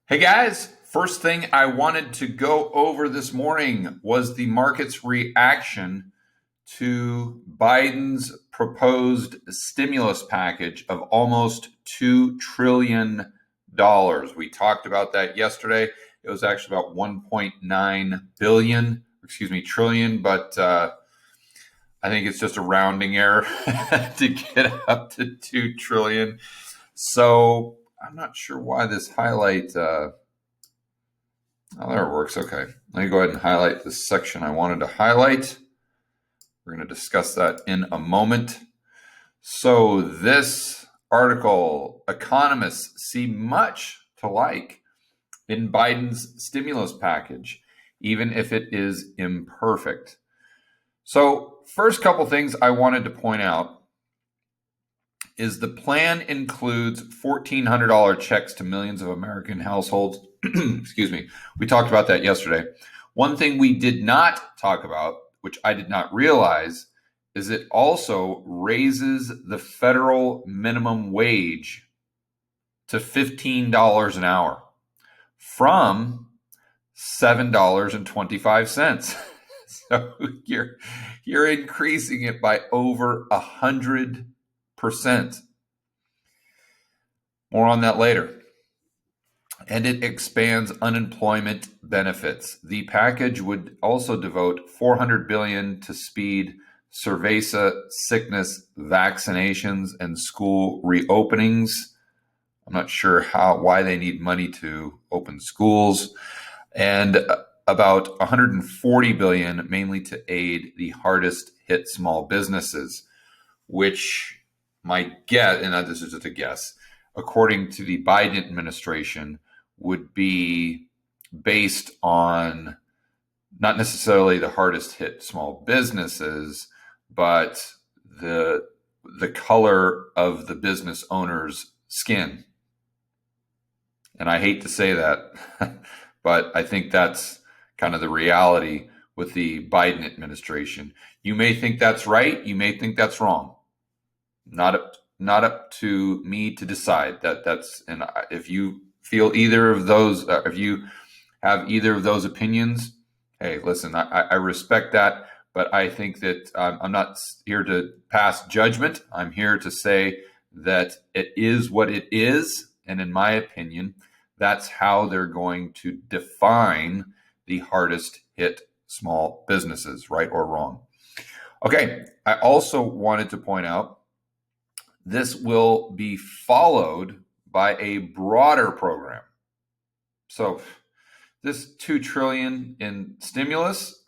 Hey guys, first thing I wanted to go over this morning was the market's reaction to Biden's proposed stimulus package of almost $2 trillion. We talked about that yesterday. It was actually about 1.9 billion, trillion, but I think it's just a rounding error to get up to 2 trillion. So I'm not sure why this highlight. Oh, there it works. Okay. Let me go ahead and highlight the section I wanted to highlight. We're going to discuss that in a moment. So, this article, economists see much to like in Biden's stimulus package, even if it is imperfect. So, first couple things I wanted to point out is the plan includes $1,400 checks to millions of American households. Excuse me. We talked about that yesterday. One thing we did not talk about, which I did not realize, is it also raises the federal minimum wage to $15 an hour from $7.25. So you're increasing it by over 100%. More on that later. And it expands unemployment benefits. The package would also devote $400 billion to speed cerveza sickness vaccinations and school reopenings. I'm not sure why they need money to open schools. And about $140 billion mainly to aid the hardest hit small businesses, which my guess, and this is just a guess, according to the Biden administration, would be based on not necessarily the hardest hit small businesses, but the color of the business owner's skin. And I hate to say that, but I think that's kind of the reality with the Biden administration. You may think that's right. You may think that's wrong. Not up to me to decide. And if you feel either of those, if you have either of those opinions, hey, listen, I respect that, but I think that I'm not here to pass judgment. I'm here to say that it is what it is, and in my opinion, that's how they're going to define the hardest hit small businesses, right or wrong. Okay, I also wanted to point out this will be followed by a broader program. So this $2 trillion in stimulus,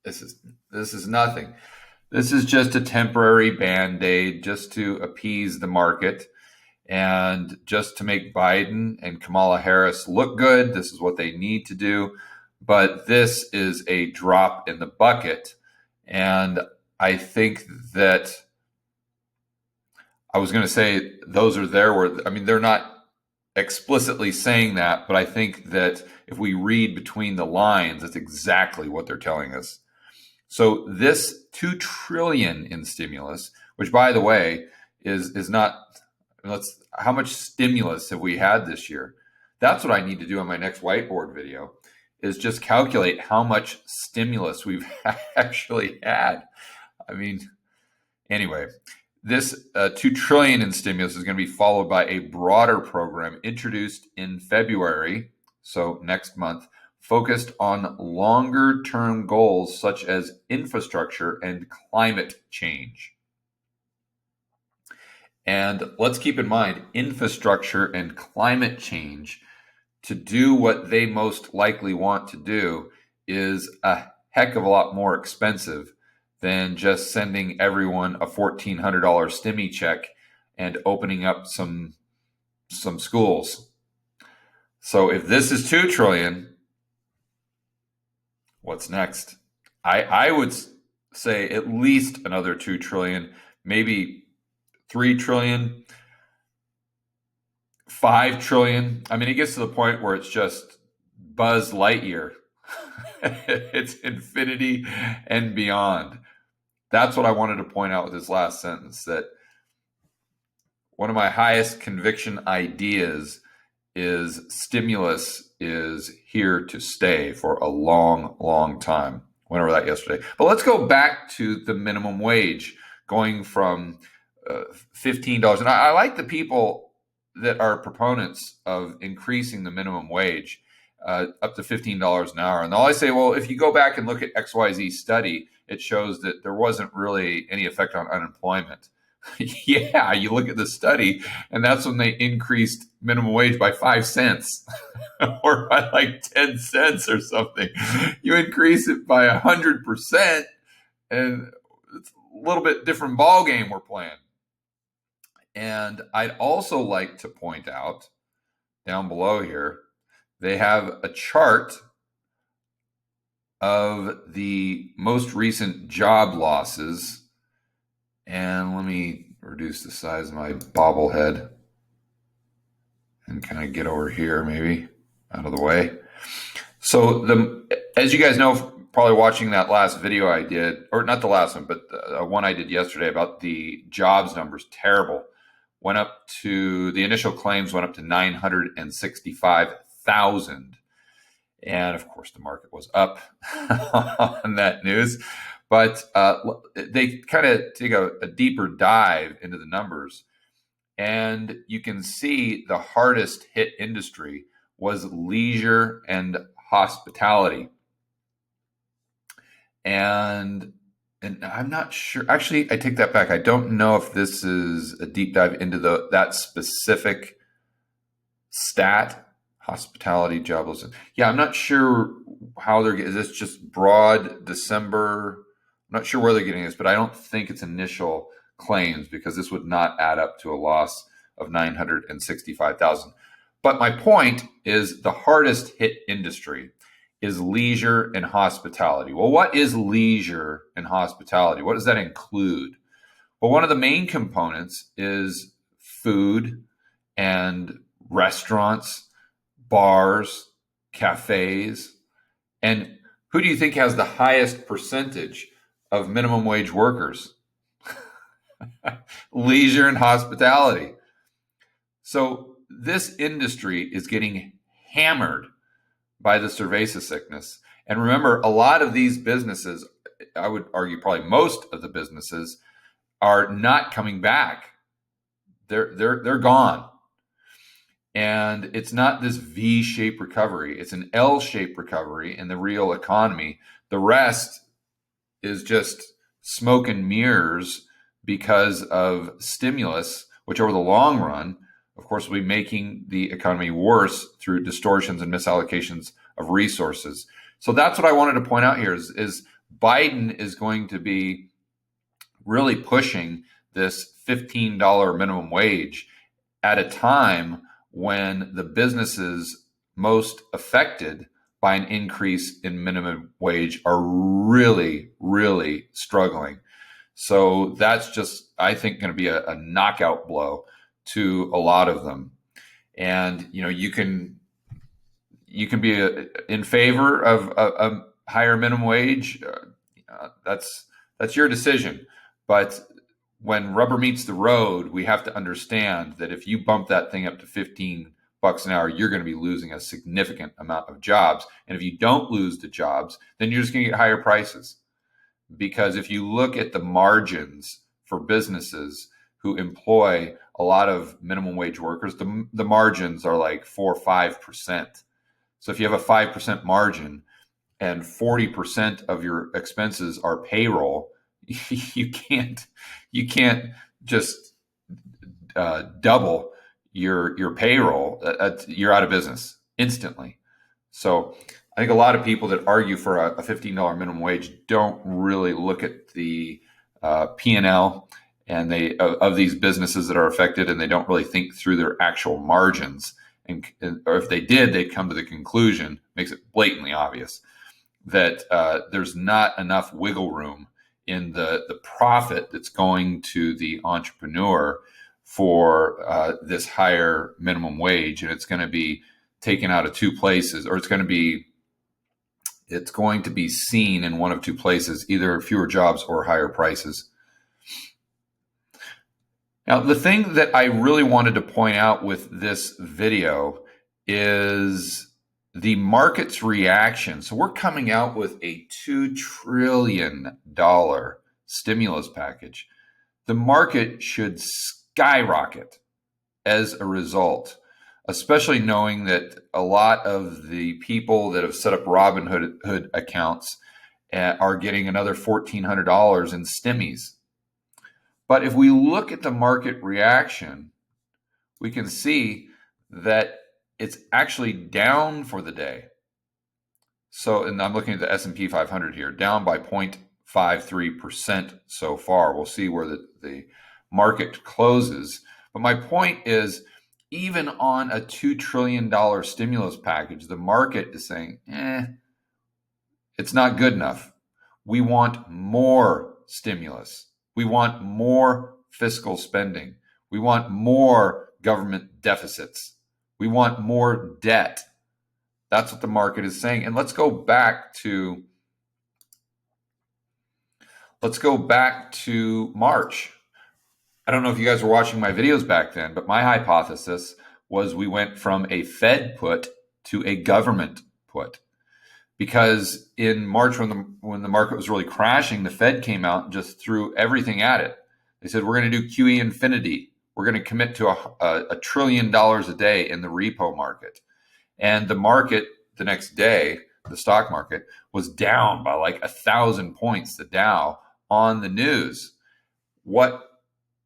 this is nothing. This is just a temporary Band-Aid just to appease the market and just to make Biden and Kamala Harris look good. This is what they need to do. But this is a drop in the bucket. And I think that I was going to say those are there where, I mean, they're not explicitly saying that, but I think that if we read between the lines, that's exactly what they're telling us. So this $2 trillion in stimulus, which by the way is not, how much stimulus have we had this year? That's what I need to do on my next whiteboard video, is just calculate how much stimulus we've actually had. I mean, anyway, this $2 trillion in stimulus is going to be followed by a broader program introduced in February, so next month, focused on longer-term goals such as infrastructure and climate change. And let's keep in mind, infrastructure and climate change, to do what they most likely want to do, is a heck of a lot more expensive than just sending everyone a $1,400 stimmy check and opening up some schools. So if this is $2 trillion, what's next? I would say at least another $2 trillion, maybe $3 trillion, $5 trillion. I mean, it gets to the point where it's just Buzz Lightyear. It's infinity and beyond. That's what I wanted to point out with this last sentence, that one of my highest conviction ideas is stimulus is here to stay for a long, long time. Went over that yesterday. But let's go back to the minimum wage going from $15. And I like the people that are proponents of increasing the minimum wage up to $15 an hour. And they'll always say, well, if you go back and look at XYZ study, it shows that there wasn't really any effect on unemployment. Yeah, you look at the study, and that's when they increased minimum wage by 5 cents or by like 10 cents or something. You increase it by 100%, and it's a little bit different ball game we're playing. And I'd also like to point out down below here, they have a chart of the most recent job losses. And let me reduce the size of my bobblehead and kind of get over here, maybe out of the way. So as you guys know, probably watching that last video I did, or not the last one, but the one I did yesterday about the jobs numbers, terrible. The initial claims went up to 965,000. And of course, the market was up on that news. But they kind of take a deeper dive into the numbers. And you can see the hardest hit industry was leisure and hospitality. And I'm not sure. Actually, I take that back. I don't know if this is a deep dive into that specific stat. Hospitality, jobless. Yeah, I'm not sure how is this just broad December? I'm not sure where they're getting this, but I don't think it's initial claims because this would not add up to a loss of 965,000. But my point is the hardest hit industry is leisure and hospitality. Well, what is leisure and hospitality? What does that include? Well, one of the main components is food and restaurants, bars, cafes. And who do you think has the highest percentage of minimum wage workers? Leisure and hospitality. So this industry is getting hammered by the cerveza sickness. And remember, a lot of these businesses, I would argue probably most of the businesses, are not coming back. They're gone. And it's not this V-shaped recovery. It's an L-shaped recovery in the real economy. The rest is just smoke and mirrors because of stimulus, which over the long run, of course, will be making the economy worse through distortions and misallocations of resources. So that's what I wanted to point out here is Biden is going to be really pushing this $15 minimum wage at a time when the businesses most affected by an increase in minimum wage are really, really struggling. So that's just, I think, going to be a knockout blow to a lot of them. And, you can be in favor of a higher minimum wage. That's your decision. But when rubber meets the road, we have to understand that if you bump that thing up to $15 an hour, you're going to be losing a significant amount of jobs. And if you don't lose the jobs, then you're just going to get higher prices. Because if you look at the margins for businesses who employ a lot of minimum wage workers, the margins are like 4 or 5%. So if you have a 5% margin and 40% of your expenses are payroll, you can't just double your payroll. You're out of business instantly. So I think a lot of people that argue for a $15 minimum wage don't really look at the P&L and of these businesses that are affected, and they don't really think through their actual margins. Or if they did, they'd come to the conclusion, makes it blatantly obvious, that there's not enough wiggle room in the profit that's going to the entrepreneur for this higher minimum wage, and it's going to be taken out of two places, or it's going to be seen in one of two places, either fewer jobs or higher prices. Now, the thing that I really wanted to point out with this video is the market's reaction. So we're coming out with a $2 trillion stimulus package. The market should skyrocket as a result, especially knowing that a lot of the people that have set up Robinhood accounts are getting another $1,400 in stimmies. But if we look at the market reaction, we can see that it's actually down for the day. So, and I'm looking at the S&P 500 here, down by 0.53% so far. We'll see where the market closes. But my point is, even on a $2 trillion stimulus package, the market is saying, it's not good enough. We want more stimulus. We want more fiscal spending. We want more government deficits. We want more debt. That's what the market is saying. And let's go back to March. I don't know if you guys were watching my videos back then, but my hypothesis was we went from a Fed put to a government put. Because in March, when the market was really crashing, the Fed came out and just threw everything at it. They said, we're going to do QE infinity. We're going to commit to $1 trillion a day in the repo market. And the market the next day, the stock market, was down by like 1,000 points, the Dow, on the news. What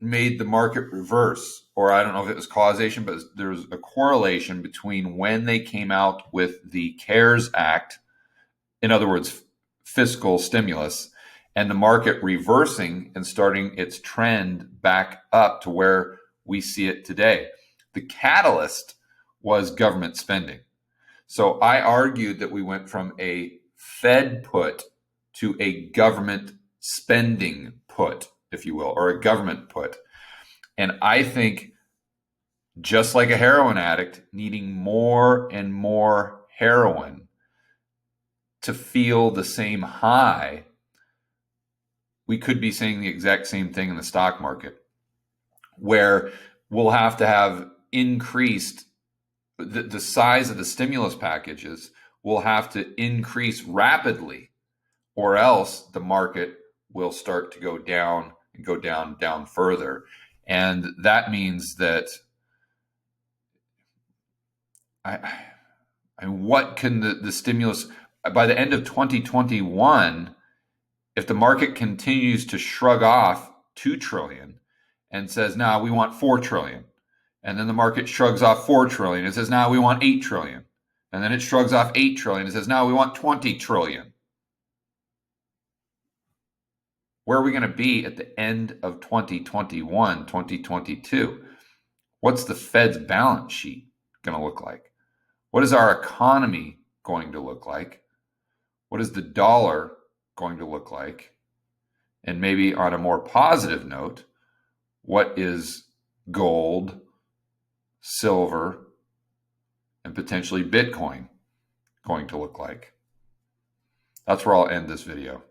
made the market reverse? Or I don't know if it was causation, but there was a correlation between when they came out with the CARES Act, in other words, fiscal stimulus, and the market reversing and starting its trend back up to where we see it today. The catalyst was government spending. So I argued that we went from a Fed put to a government spending put, if you will, or a government put. And I think, just like a heroin addict needing more and more heroin to feel the same high, we could be saying the exact same thing in the stock market, where we'll have to have increased the size of the stimulus packages will have to increase rapidly, or else the market will start to go down and go down further. And that means that what can the stimulus, by the end of 2021, if the market continues to shrug off 2 trillion and says, now we want 4 trillion, and then the market shrugs off 4 trillion and says, now we want 8 trillion, and then it shrugs off 8 trillion and says, now we want 20 trillion. Where are we going to be at the end of 2021, 2022? What's the Fed's balance sheet going to look like? What is our economy going to look like? What is the dollar going to look like? And maybe on a more positive note, what is gold, silver, and potentially Bitcoin going to look like? That's where I'll end this video.